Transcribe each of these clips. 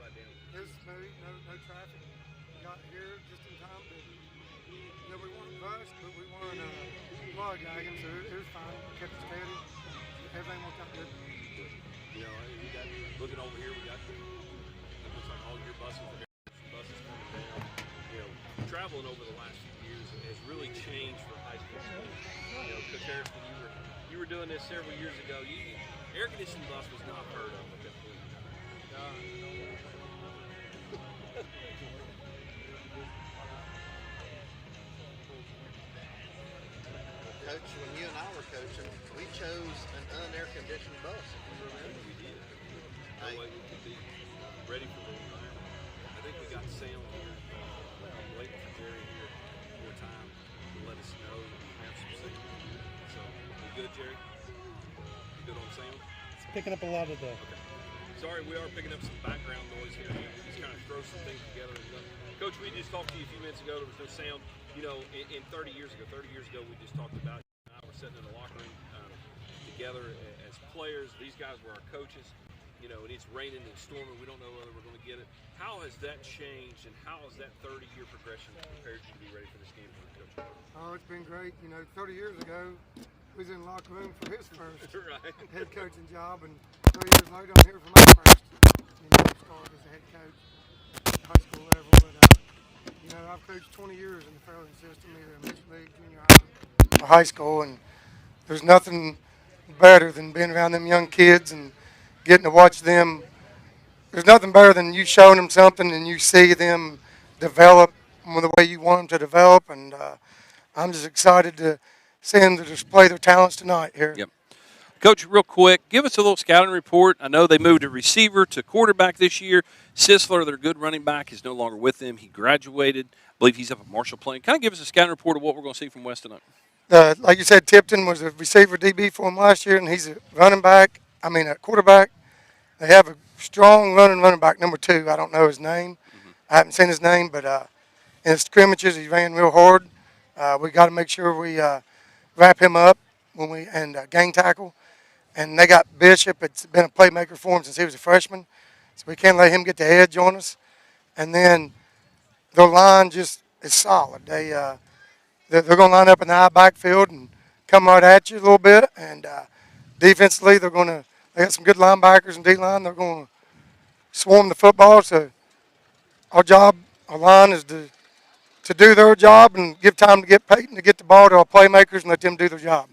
flat down? It was smooth, no traffic. Got here just in time to, we weren't rushed, but we weren't lollygagging, so it was fine. Kept it steady. Everything worked out good. You know, we got looking over here. We got it looks like all your buses are buses coming down. You know, traveling over the last few years has really changed for high school students. You know, Coach Harris, when you were doing this several years ago, air conditioning bus was not heard of at that point. Coach, when you and I were coaching, we chose an unair-conditioned bus. If you remember, we did. No way we could be ready for the environment. I think we got sound here. I'm waiting for Jerry here more time to let us know that we have some signal. So, we good, Jerry? You good on sound? It's picking up a lot of the. Okay. Sorry, we are picking up some background noise here. We just kind of throw some things together. Coach, we just talked to you a few minutes ago. There was no sound. You know, in 30 years ago, we just talked about, we're sitting in the locker room together as players. These guys were our coaches. You know, and it's raining and storming. We don't know whether we're going to get it. How has that changed, and how has that 30-year progression prepared you to be ready for this game, Coach? Oh, it's been great. 30 years ago, we was in the locker room for his first head coaching job, and 3 years later, I'm here for my first. Start as a head coach, high school level. But I've coached 20 years in the Fairland system, either in Midget League, junior high, or high school, and there's nothing better than being around them young kids and getting to watch them. There's nothing better than you showing them something and you see them develop the way you want them to develop, and I'm just excited to see them to display their talents tonight here. Yep. Coach, real quick, give us a little scouting report. I know they moved a receiver to quarterback this year. Sisler, their good running back, is no longer with them. He graduated. I believe he's up at Marshall playing. Kind of give us a scouting report of what we're going to see from West tonight. Like you said, Tipton was a receiver DB for him last year, and he's a a quarterback. They have a strong running back, number 2. I don't know his name. I haven't seen his name, but in the scrimmages, he ran real hard. We got to make sure we wrap him up and gang tackle. And they got Bishop. It's been a playmaker for him since he was a freshman. So we can't let him get the edge on us. And then their line just is solid. They're going to line up in the high backfield and come right at you a little bit. And defensively, they got some good linebackers and D-line. They're going to swarm the football. So our line is to do their job and give time to get Peyton to get the ball to our playmakers and let them do their job.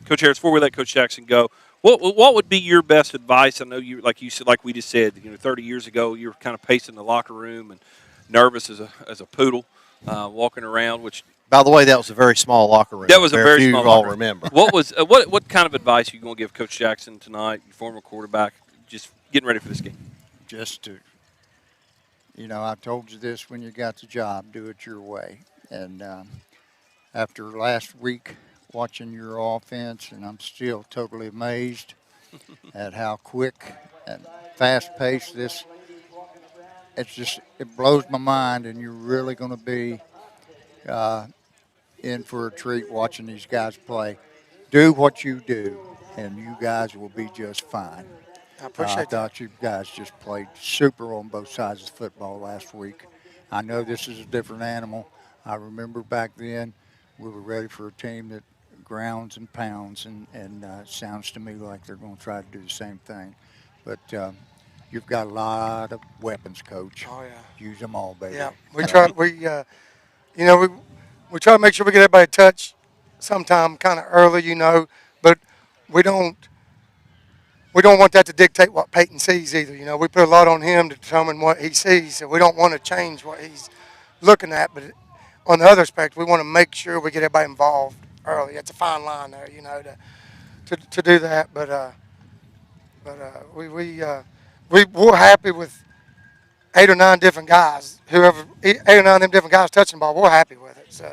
Coach Harris, before we let Coach Jackson go, what would be your best advice? I know like we just said, 30 years ago, you were kind of pacing the locker room and nervous as a poodle, walking around. Which, by the way, that was a very small locker room. That was a very small locker room. Remember. What kind of advice are you going to give Coach Jackson tonight, your former quarterback, just getting ready for this game? Just to, I told you this when you got the job, do it your way. And after last week, watching your offense, and I'm still totally amazed at how quick and fast-paced it blows my mind, and you're really going to be in for a treat watching these guys play. Do what you do, and you guys will be just fine. I appreciate that. I thought you guys just played super on both sides of the football last week. I know this is a different animal. I remember back then we were ready for a team that grounds and pounds, and sounds to me like they're going to try to do the same thing. But you've got a lot of weapons, Coach. Oh yeah. Use them all, baby. Yeah, we try to make sure we get everybody to touch sometime kind of early, but we don't want that to dictate what Peyton sees either. We put a lot on him to determine what he sees, so we don't want to change what he's looking at. But on the other aspect, we want to make sure we get everybody involved early. It's a fine line there, to do that. But we're happy with 8 or 9 different guys. 8 or 9 of them different guys touching the ball, we're happy with it. So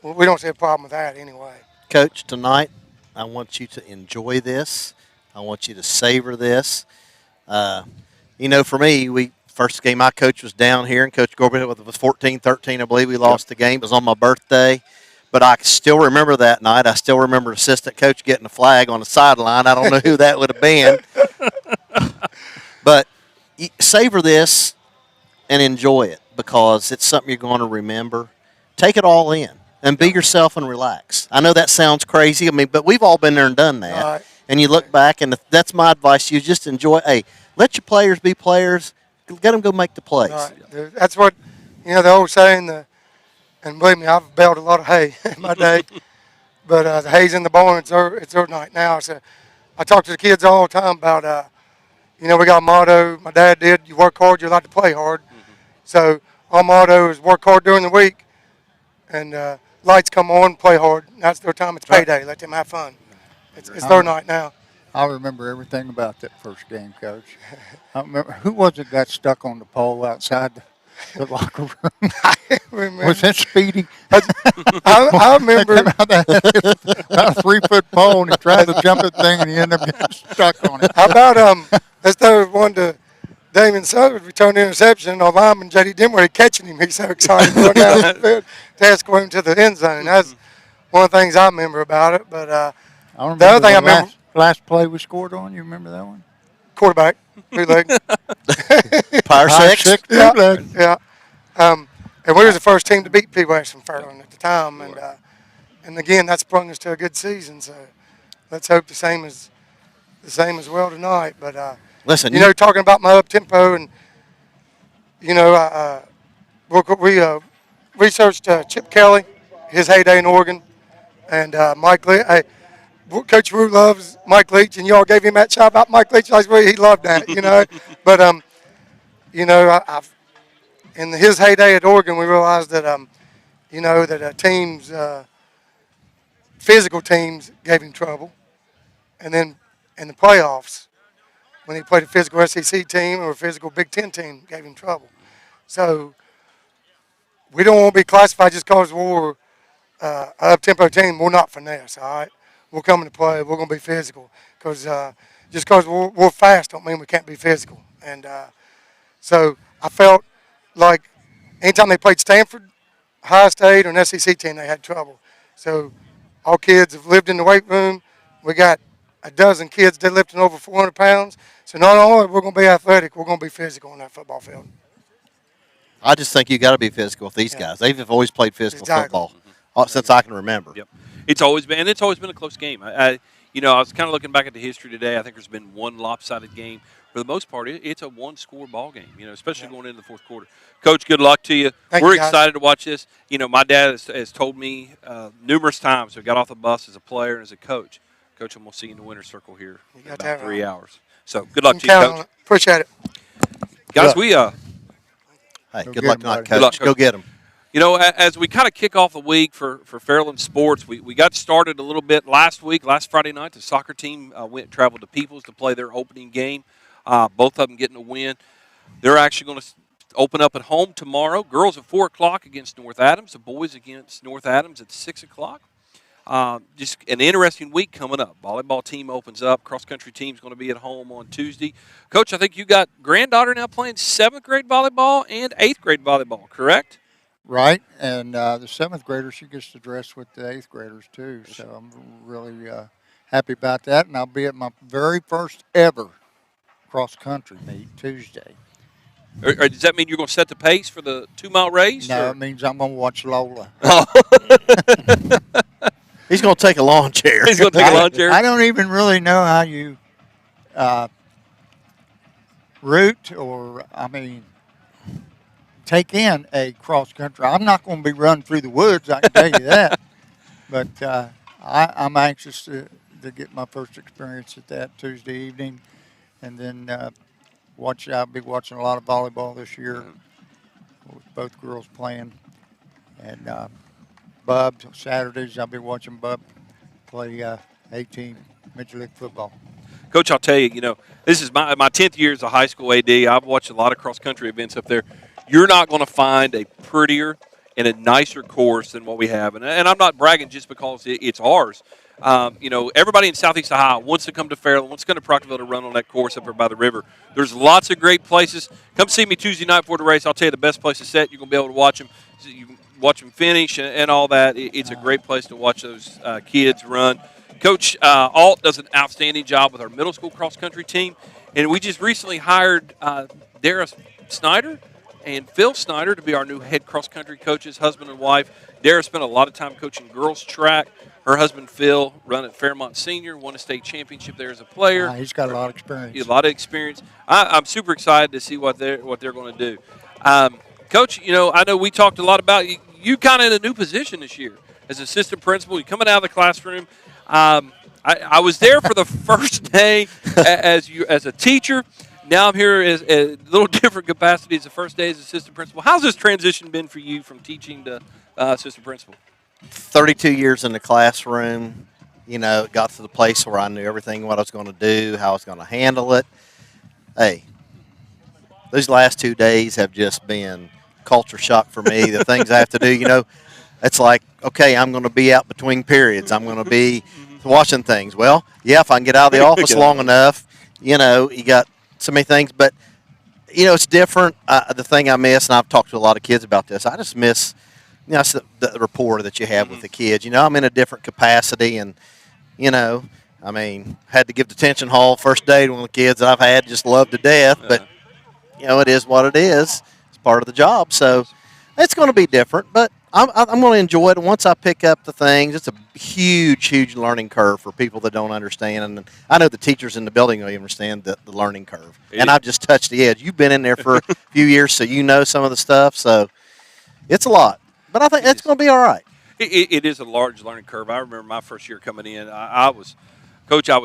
we don't see a problem with that anyway. Coach, tonight I want you to enjoy this. I want you to savor this. For me, first game I coached was down here, and Coach Gorby was 14-13, I believe. We lost the game. It was on my birthday. But I still remember that night. I still remember assistant coach getting a flag on the sideline. I don't know who that would have been. But savor this and enjoy it because it's something you're going to remember. Take it all in and be yourself and relax. I know that sounds crazy. I mean, but we've all been there and done that. Right. And you look back, and that's my advice to you. Just enjoy. Hey, let your players be players. Let them go make the plays. Right. That's what, the old saying, and believe me, I've baled a lot of hay in my day, but the hay's in the barn, it's their night now. So I talk to the kids all the time about, we got a motto, my dad did, you work hard, you're allowed to play hard. So our motto is work hard during the week, and lights come on, play hard. That's their time, it's payday, let them have fun. It's their night now. I remember everything about that first game, Coach. I remember who was it got stuck on the pole outside the locker room? I remember. Was that Speedy? I remember. About a 3-foot pole, and he tried to jump the thing, and he ended up getting stuck on it. How about let's throw one to Damian Southern return the interception, and our lineman J.D. Dimway catching him. He's so excited going down the field to escort him to the end zone. That's one of the things I remember about it. But I remember the other thing I remember, last play we scored on. You remember that one? quarterback, bootleg. Power six. Bootleg. Yeah. And we was the first team to beat P. West from Fairland at the time, and again that sprung us to a good season. So let's hope the same as well tonight. But Listen, talking about my up tempo, and we researched Chip Kelly, his heyday in Oregon, and Mike Lee. Coach Rue loves Mike Leach, and y'all gave him that shot about Mike Leach. He loved that, But I've in his heyday at Oregon, we realized that that teams, physical teams, gave him trouble, and then in the playoffs, when he played a physical SEC team or a physical Big Ten team, gave him trouble. So we don't want to be classified just because we're an up-tempo team. We're not finesse, all right? We're coming to play. We're going to be physical because just because we're fast don't mean we can't be physical. And so I felt like anytime they played Stanford, Ohio State, or an SEC team, they had trouble. So all kids have lived in the weight room. We got a dozen kids deadlifting over 400 pounds. So not only we're going to be athletic, we're going to be physical on that football field. I just think you got to be physical with these guys. They've always played physical football since I can remember. Yep. It's always been a close game. I was kind of looking back at the history today. I think there's been one lopsided game. For the most part, it's a one-score ball game, especially going into the fourth quarter. Coach, good luck to you. We're excited to watch this. My dad has told me numerous times, we got off the bus as a player and as a coach, Coach, I'm going to see you in the winner's circle here in about 3 hours. So good luck to you, Coach. Appreciate it. Guys, hey, good luck tonight, Coach. Go get them. As we kind of kick off the week for Fairland sports, we got started a little bit last Friday night. The soccer team traveled to Peoples to play their opening game. Both of them getting a win. They're actually going to open up at home tomorrow. Girls at 4 o'clock against North Adams. The boys against North Adams at 6 o'clock. Just an interesting week coming up. Volleyball team opens up. Cross-country team's going to be at home on Tuesday. Coach, I think you got granddaughter now playing 7th grade volleyball and 8th grade volleyball, correct? Right, and the 7th grader, she gets to dress with the 8th graders too, so I'm really happy about that, and I'll be at my very first ever cross-country meet Tuesday. Or does that mean you're going to set the pace for the 2-mile race? No, it means I'm going to watch Lola. He's going to take a lawn chair. He's going to take a lawn chair? I don't even really know how you route or, take in a cross country. I'm not going to be running through the woods, I can tell you that. But I'm anxious to get my first experience at that Tuesday evening. And then I'll be watching a lot of volleyball this year with both girls playing. And Bub, Saturdays I'll be watching Bub play 18 Major League Football. Coach, I'll tell you, this is my 10th year as a high school AD. I've watched a lot of cross-country events up there. You're not going to find a prettier and a nicer course than what we have. And I'm not bragging just because it's ours. Everybody in Southeast Ohio wants to come to Fairland, wants to come to Proctorville to run on that course up there by the river. There's lots of great places. Come see me Tuesday night before the race. I'll tell you the best place to set. You're going to be able to watch them. You can watch them finish and all that. It's a great place to watch those kids run. Coach Alt does an outstanding job with our middle school cross-country team. And we just recently hired Dara Snyder and Phil Snyder to be our new head cross-country coaches, husband and wife. Dara spent a lot of time coaching girls track. Her husband, Phil, run at Fairmont Senior, won a state championship there as a player. He's got a lot of experience. A lot of experience. I'm super excited to see what they're going to do. Coach, I know we talked a lot about you kind of in a new position this year as assistant principal. You're coming out of the classroom. I was there for the first day as a teacher. Now I'm here as a little different capacity as the first day as assistant principal. How's this transition been for you from teaching to assistant principal? 32 years in the classroom, it got to the place where I knew everything, what I was going to do, how I was going to handle it. Hey, those last 2 days have just been culture shock for me. The things I have to do, it's like, okay, I'm going to be out between periods. I'm going to be watching things. Well, yeah, if I can get out of the office long enough, you got so many things. But, it's different. The thing I miss, and I've talked to a lot of kids about this, I just miss, it's the rapport that you have with the kids. I'm in a different capacity, and, had to give detention hall first day to one of the kids that I've had just loved to death. But, it is what it is. It's part of the job. So it's going to be different, but I'm going to enjoy it. Once I pick up the things, it's a huge, huge learning curve for people that don't understand. And I know the teachers in the building don't understand the learning curve. And I've just touched the edge. You've been in there for a few years, so you know some of the stuff. So it's a lot. But I think it's going to be all right. It is a large learning curve. I remember my first year coming in. I was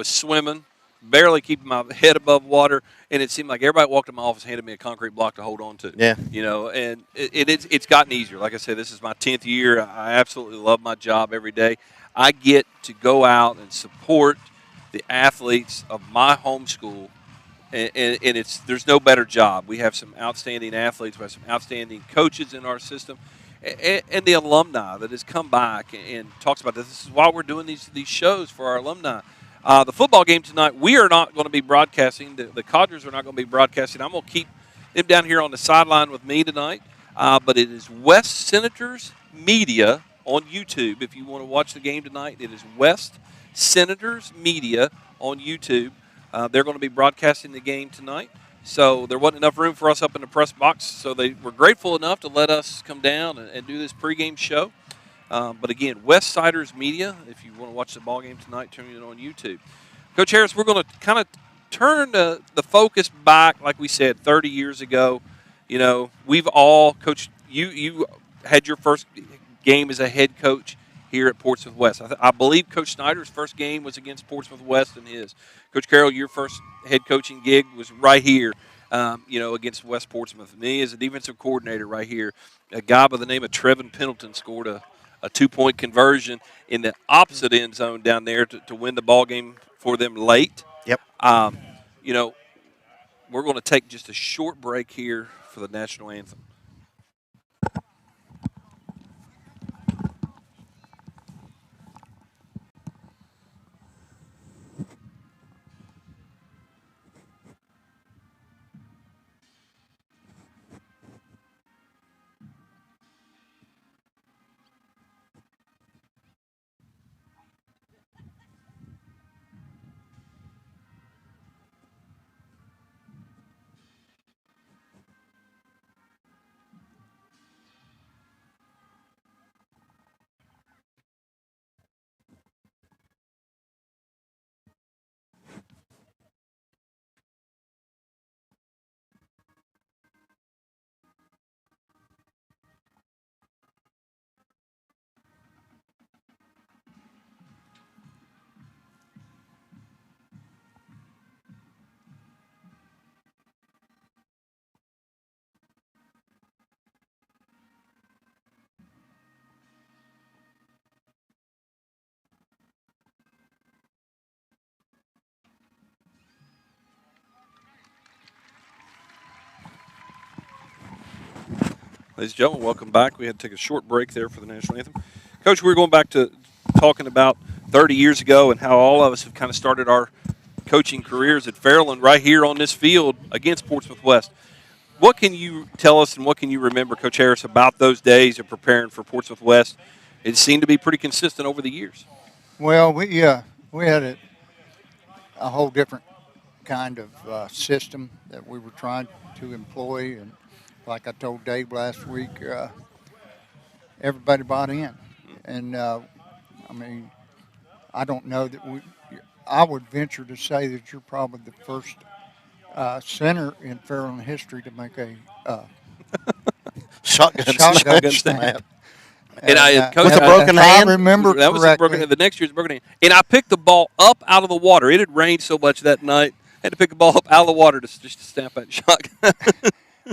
swimming, barely keeping my head above water, and it seemed like everybody walked in my office handed me a concrete block to hold on to. Yeah. And it's gotten easier. Like I said, this is my 10th year. I absolutely love my job every day. I get to go out and support the athletes of my home school, and there's no better job. We have some outstanding athletes. We have some outstanding coaches in our system. And the alumni that has come back and talks about this. This is why we're doing these shows for our alumni. The football game tonight, we are not going to be broadcasting. The Codgers are not going to be broadcasting. I'm going to keep them down here on the sideline with me tonight. But it is West Senators Media on YouTube. If you want to watch the game tonight, it is West Senators Media on YouTube. They're going to be broadcasting the game tonight. So there wasn't enough room for us up in the press box, so they were grateful enough to let us come down and do this pregame show. But again, West Siders Media, if you want to watch the ball game tonight, turn it on YouTube. Coach Harris, we're going to kind of turn the focus back, like we said, 30 years ago. We've all, Coach, you had your first game as a head coach here at Portsmouth West. I believe Coach Snyder's first game was against Portsmouth West and his. Coach Carroll, your first head coaching gig was right here, against West Portsmouth. Me as a defensive coordinator right here. A guy by the name of Trevin Pendleton scored a 2-point conversion in the opposite end zone down there to win the ball game for them late. Yep. We're going to take just a short break here for the national anthem. Ladies and gentlemen, welcome back. We had to take a short break there for the national anthem. Coach, we're going back to talking about 30 years ago and how all of us have kind of started our coaching careers at Fairland right here on this field against Portsmouth West. What can you tell us and what can you remember, Coach Harris, about those days of preparing for Portsmouth West? It seemed to be pretty consistent over the years. Well, we had a whole different kind of system that we were trying to employ. And like I told Dave last week, everybody bought in. And, I mean, I don't know that I would venture to say that you're probably the first center in Fairland history to make a shotgun snap. And Coach, with a broken hand. I remember that was a broken hand. The next year's broken hand. And I picked the ball up out of the water. It had rained so much that night. I had to pick the ball up out of the water just to snap that shotgun.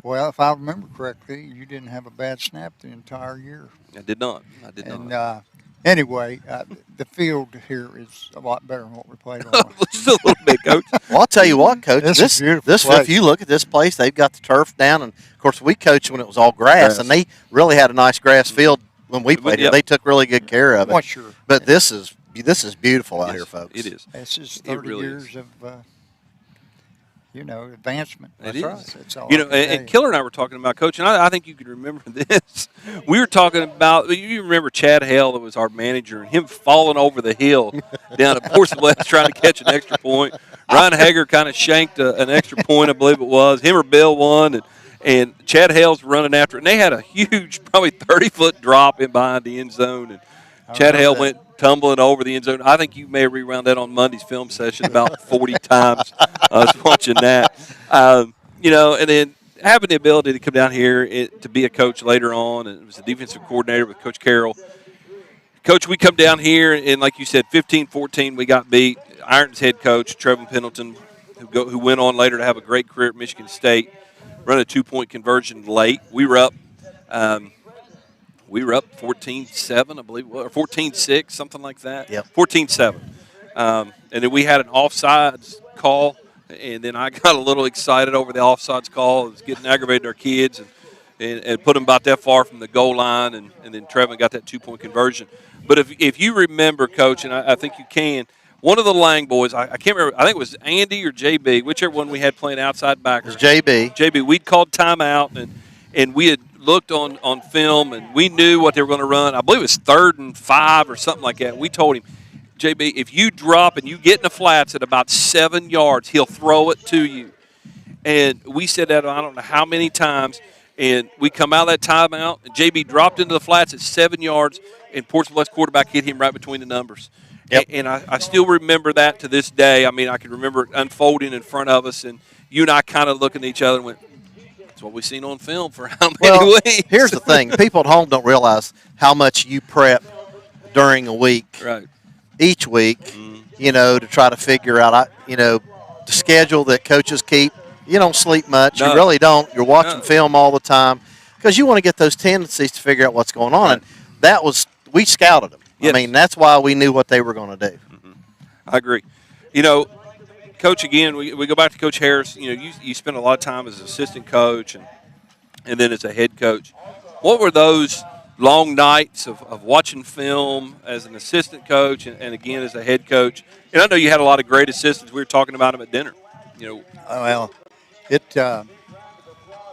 Well, if I remember correctly, you didn't have a bad snap the entire year. I did not. And anyway, the field here is a lot better than what we played on. Just a little bit, Coach. Well, I'll tell you what, Coach. This is a beautiful this place. if you look at this place, they've got the turf down, and of course we coached when it was all grass, and they really had a nice grass field when we played here. They took really good care of it. Well, sure. But this is beautiful out here, folks. It is. This is 30 really years of advancement. It is. That's all And Killer and I were talking about, Coach, and I think you can remember this. We were talking about, you remember Chad Hale, that was our manager, and him falling over the hill down at Portsmouth trying to catch an extra point. Ryan Hager kind of shanked an extra point, I believe it was. Him or Bill won, and Chad Hale's running after it. And they had a huge, probably 30-foot drop in behind the end zone, and Chad Hale went tumbling over the end zone. I think you may have rewound that on Monday's film session about 40 times. I was watching that. And then having the ability to come down here to be a coach later on, and it was a defensive coordinator with Coach Carroll. Coach, we come down here, and like you said, 15-14, we got beat. Ironton's head coach, Trevin Pendleton, who went on later to have a great career at Michigan State, run a 2-point conversion late. We were up 14-7, I believe, or 14-6, something like that. Yep. 14-7. And then we had an offsides call, and then I got a little excited over the offsides call. It was getting aggravated our kids and put them about that far from the goal line, and then Trevin got that 2-point conversion. But if you remember, Coach, and I think you can, one of the Lang boys, I can't remember, I think it was Andy or JB, whichever one we had playing outside backer. It was JB. JB, we'd called timeout, and we had looked on film, and we knew what they were going to run. I believe it was 3rd and 5 or something like that. We told him, JB, if you drop and you get in the flats at about 7 yards, he'll throw it to you. And we said that I don't know how many times, and we come out of that timeout, and JB dropped into the flats at 7 yards, and Portsmouth's quarterback hit him right between the numbers. Yep. And I still remember that to this day. I mean, I can remember it unfolding in front of us, and you and I kind of looking at each other and went, that's what we've seen on film for how many weeks. Here's the thing. People at home don't realize how much you prep during a week. Right. Each week, to try to figure out, the schedule that coaches keep. You don't sleep much. No. You really don't. You're watching film all the time because you want to get those tendencies to figure out what's going on. Right. And we scouted them. Yes. I mean, that's why we knew what they were going to do. Mm-hmm. I agree. Coach, again, we go back to Coach Harris. You spent a lot of time as an assistant coach and then as a head coach. What were those long nights of watching film as an assistant coach and again as a head coach? And I know you had a lot of great assistants. We were talking about them at dinner. Well,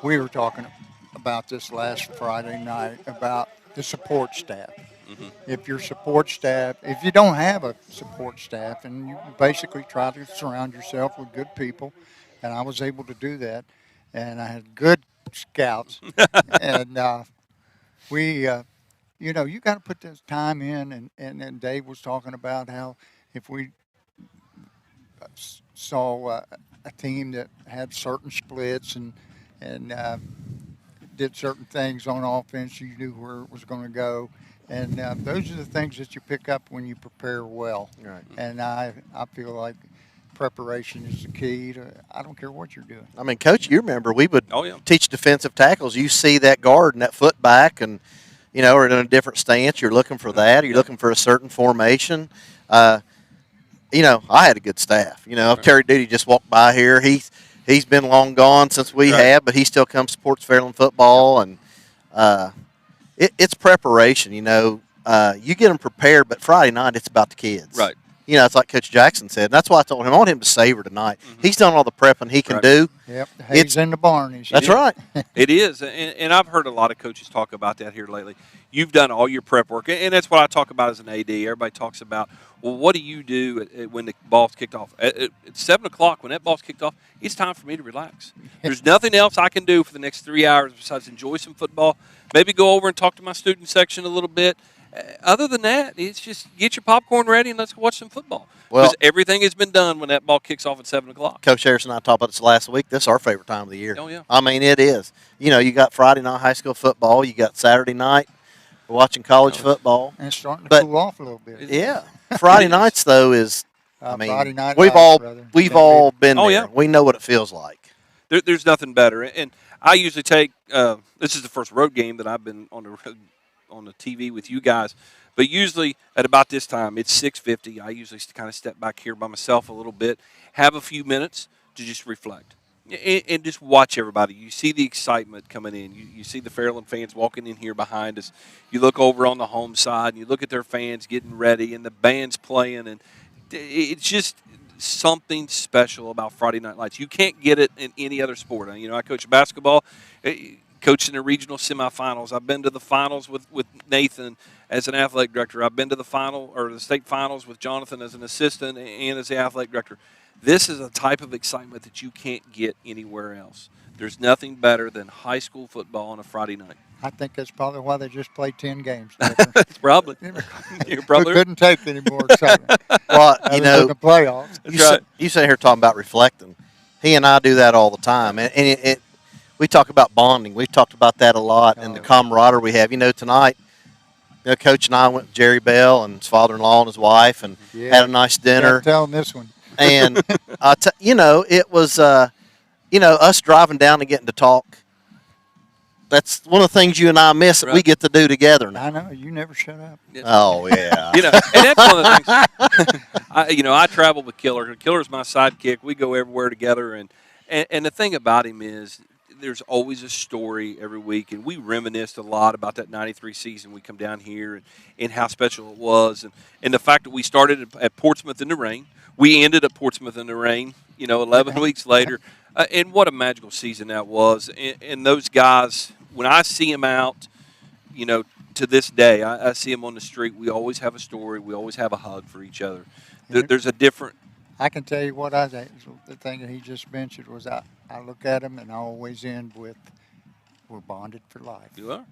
we were talking about this last Friday night about the support staff. Mm-hmm. If you don't have a support staff, and you basically try to surround yourself with good people, and I was able to do that, and I had good scouts, and we, you got to put this time in, and Dave was talking about how if we saw a team that had certain splits and did certain things on offense, you knew where it was going to go. And those are the things that you pick up when you prepare well. Right. And I feel like preparation is the key to, I don't care what you're doing. I mean, Coach, you remember we would Oh, yeah. teach defensive tackles. You see that guard and that foot back and, or in a different stance, you're looking for that. You're looking for a certain formation. I had a good staff. If Terry Duty just walked by here, he's been long gone since we have, but he still comes supports Fairland football. And it's preparation, you get them prepared, but Friday night it's about the kids. Right. You know, it's like Coach Jackson said. And that's why I told him I want him to savor tonight. He's done all the prepping he can do. Yep, the hay's in the barn. That's right. It is, and I've heard a lot of coaches talk about that here lately. You've done all your prep work, and that's what I talk about as an AD. Everybody talks about, well, what do you do when the ball's kicked off? At 7 o'clock, when that ball's kicked off, it's time for me to relax. There's nothing else I can do for the next 3 hours besides enjoy some football, maybe go over and talk to my student section a little bit. Other than that, it's just get your popcorn ready and let's watch some football. Well, because everything has been done when that ball kicks off at 7 o'clock. Coach Harris and I talked about this last week. This is our favorite time of the year. Oh, yeah. I mean, it is. You know, you got Friday night high school football. You got Saturday night. We're watching college football. And it's starting to But- cool off a little bit. Yeah. Friday nights, though, is, I mean, Friday night we've lights, brother. we've all been Oh, there. yeah. We know what it feels like. There's nothing better. And I usually take this is the first road game that I've been on the TV with you guys. But usually at about this time, it's 6:50. I usually kind of step back here by myself a little bit, have a few minutes to just reflect and just watch everybody. You see the excitement coming in. You see the Fairland fans walking in here behind us. You look over on the home side, and you look at their fans getting ready, and the band's playing. And it's just something special about Friday Night Lights. You can't get it in any other sport. You know, I coach basketball. Coached in the regional semifinals. I've been to the finals with Nathan as an athletic director. I've been to the state finals with Jonathan as an assistant and as the athletic director. This is a type of excitement that you can't get anywhere else. There's nothing better than high school football on a Friday night. I think that's probably why they just played 10 games. Probably. You're probably We couldn't take any more excitement. Well, Other you than know, the playoffs. you sit here talking about reflecting. He and I do that all the time. And we talk about bonding. We've talked about that a lot and the camaraderie we have. You know, tonight, Coach and I went with Jerry Bell and his father-in-law and his wife and had a nice dinner. Tell him this one. And, it was, us driving down and getting to talk. That's one of the things you and I miss that we get to do together now. I know. You never shut up. Oh, yeah. and that's one of the things. I travel with Killer. Killer's my sidekick. We go everywhere together. And the thing about him is there's always a story every week. And we reminisced a lot about that 93 season. We come down here and how special it was. And the fact that we started at Portsmouth in the rain. We ended at Portsmouth in the rain, 11 weeks later. And what a magical season that was. And those guys, when I see them out, to this day, I see them on the street. We always have a story. We always have a hug for each other. There's a different. I can tell you what I think. The thing that he just mentioned was I look at him and I always end with, we're bonded for life. You are.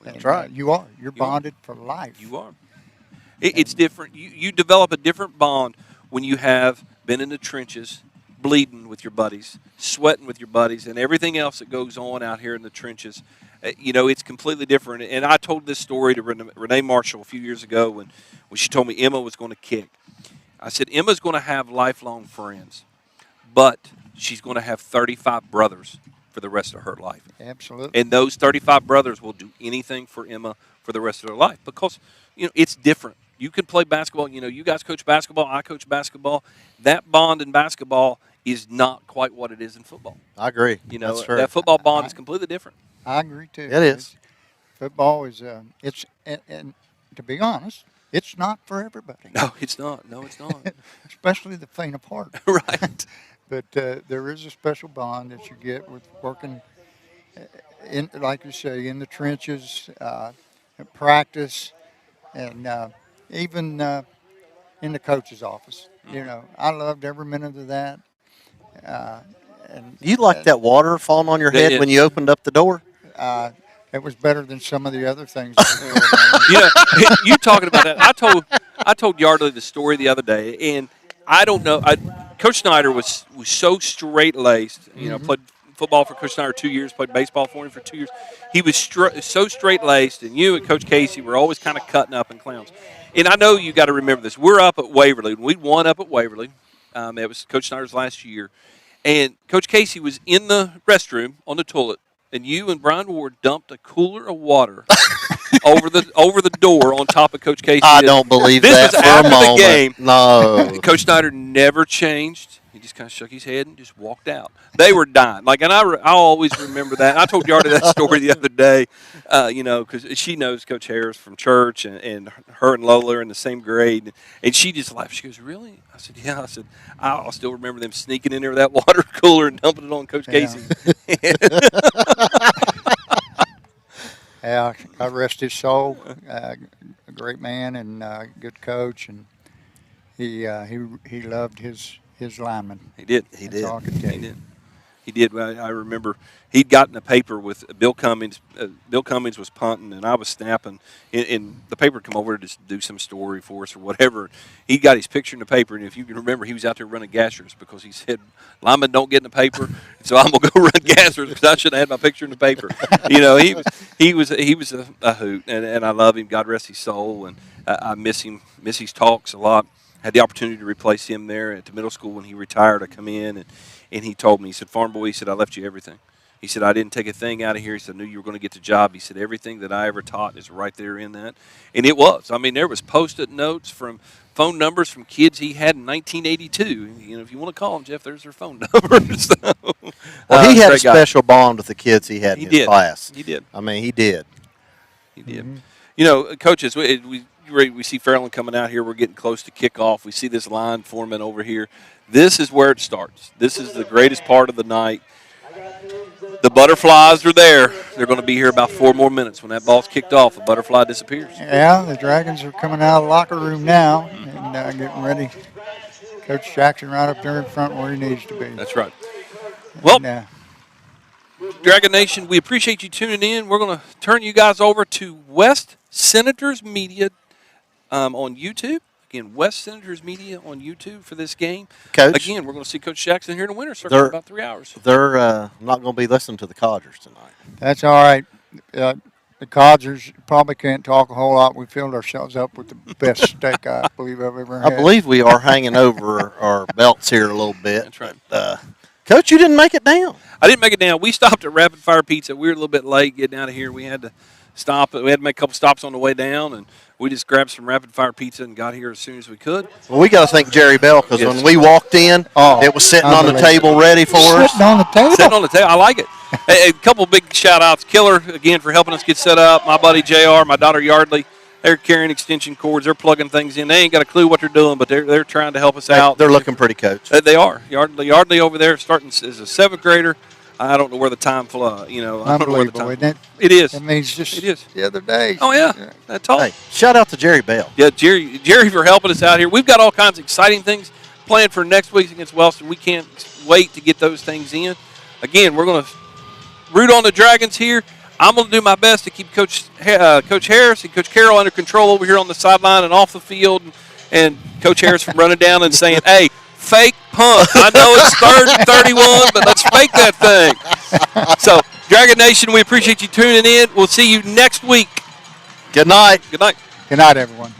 That's right. You are. You're bonded for life. You are. It's different. You develop a different bond when you have been in the trenches, bleeding with your buddies, sweating with your buddies, and everything else that goes on out here in the trenches. It's completely different. And I told this story to Renee Marshall a few years ago when she told me Emma was going to kick. I said, Emma's going to have lifelong friends, but she's going to have 35 brothers for the rest of her life. Absolutely. And those 35 brothers will do anything for Emma for the rest of their life because, it's different. You can play basketball. You guys coach basketball. I coach basketball. That bond in basketball is not quite what it is in football. I agree. That's true. That football bond is completely different. I agree, too. It is. Football is, and to be honest, it's not for everybody. No, it's not. No, it's not. Especially the faint of heart. Right. But there is a special bond that you get with working, like you say, in the trenches, at practice, and even in the coach's office. I loved every minute of that. And You like that water falling on your head when you opened up the door? It was better than some of the other things. You talking about that? I told Yardley the story the other day, and I don't know. Coach Snyder was so straight laced. Played football for Coach Snyder 2 years, played baseball for him for 2 years. He was so straight laced, and you and Coach Casey were always kind of cutting up and clowns. And I know you got to remember this. We're up at Waverly. We won up at Waverly. It was Coach Snyder's last year, and Coach Casey was in the restroom on the toilet. And you and Brian Ward dumped a cooler of water over the door on top of Coach Casey. I don't believe this that was for after a moment. The game. No. Coach Snyder never changed. He just kind of shook his head and just walked out. They were dying. Like, and I always remember that. I told Yardy that story the other day, because she knows Coach Harris from church, and her and Lola are in the same grade. And she just laughed. She goes, "Really?" I said, "Yeah." I said, "I'll still remember them sneaking in there with that water cooler and dumping it on Coach Casey." Yeah, God rest his soul. A great man and good coach, and he loved his linemen. He did. That's all I can tell you. He did. Well, I remember he'd gotten a paper with Bill Cummings. Bill Cummings was punting, and I was snapping. And the paper come over to just do some story for us or whatever. He got his picture in the paper, and if you can remember, he was out there running gassers because he said, "Linemen don't get in the paper, so I'm gonna go run gassers because I should have had my picture in the paper." He was a hoot, and I love him. God rest his soul, and I miss him. Miss his talks a lot. Had the opportunity to replace him there at the middle school when he retired. I come in and he told me, he said, "Farm boy," he said, "I left you everything." He said, "I didn't take a thing out of here." He said, "I knew you were going to get the job." He said, "Everything that I ever taught is right there in that." And it was. I mean, there was Post-it notes from phone numbers from kids he had in 1982. If you want to call them, Jeff, there's their phone numbers. Well, he had a great guy. special bond with the kids he had in his class. He did. I mean, he did. He did. Coaches, we see Fairland coming out here. We're getting close to kickoff. We see this line forming over here. This is where it starts. This is the greatest part of the night. The butterflies are there. They're going to be here about 4 more minutes. When that ball's kicked off, the butterfly disappears. Yeah, the Dragons are coming out of the locker room now and getting ready. Coach Jackson right up there in front where he needs to be. That's right. Well, And, Dragon Nation, we appreciate you tuning in. We're going to turn you guys over to West Senators Media on YouTube. Again, West Senators Media on YouTube for this game. Coach, again, we're going to see Coach Jackson here in the winter circle in about 3 hours. They're not going to be listening to the Codgers tonight. that's all right. The Codgers probably can't talk a whole lot. We filled ourselves up with the best steak I believe I've ever had. I believe we are hanging over our belts here a little bit. That's right. Coach, you didn't make it down. I didn't make it down. We stopped at Rapid Fire Pizza. We were a little bit late getting out of here. We had to stop. We had to make a couple stops on the way down, and we just grabbed some Rapid Fire Pizza and got here as soon as we could. Well, we got to thank Jerry Bell because when we walked in, it was sitting on the table ready for us. Sitting on the table? Sitting on the table. I like it. A couple big shout-outs. Killer, again, for helping us get set up. My buddy JR, my daughter Yardley. They're carrying extension cords. They're plugging things in. They ain't got a clue what they're doing, but they're trying to help us out. They're looking pretty, Coach. They are. Yardley over there starting as a 7th grader. I don't know where the time flew. Unbelievable, isn't it? It is. That means just It is. the other day. Oh, yeah. That's all. Hey, shout out to Jerry Bell. Yeah, Jerry for helping us out here. We've got all kinds of exciting things planned for next week against Wellston. We can't wait to get those things in. Again, we're going to root on the Dragons here. I'm going to do my best to keep Coach Harris and Coach Carroll under control over here on the sideline and off the field, and Coach Harris from running down and saying, "Hey, fake punt. I know it's 3rd and 31, but let's fake that thing." So, Dragon Nation, we appreciate you tuning in. We'll see you next week. Good night. Good night. Good night, everyone.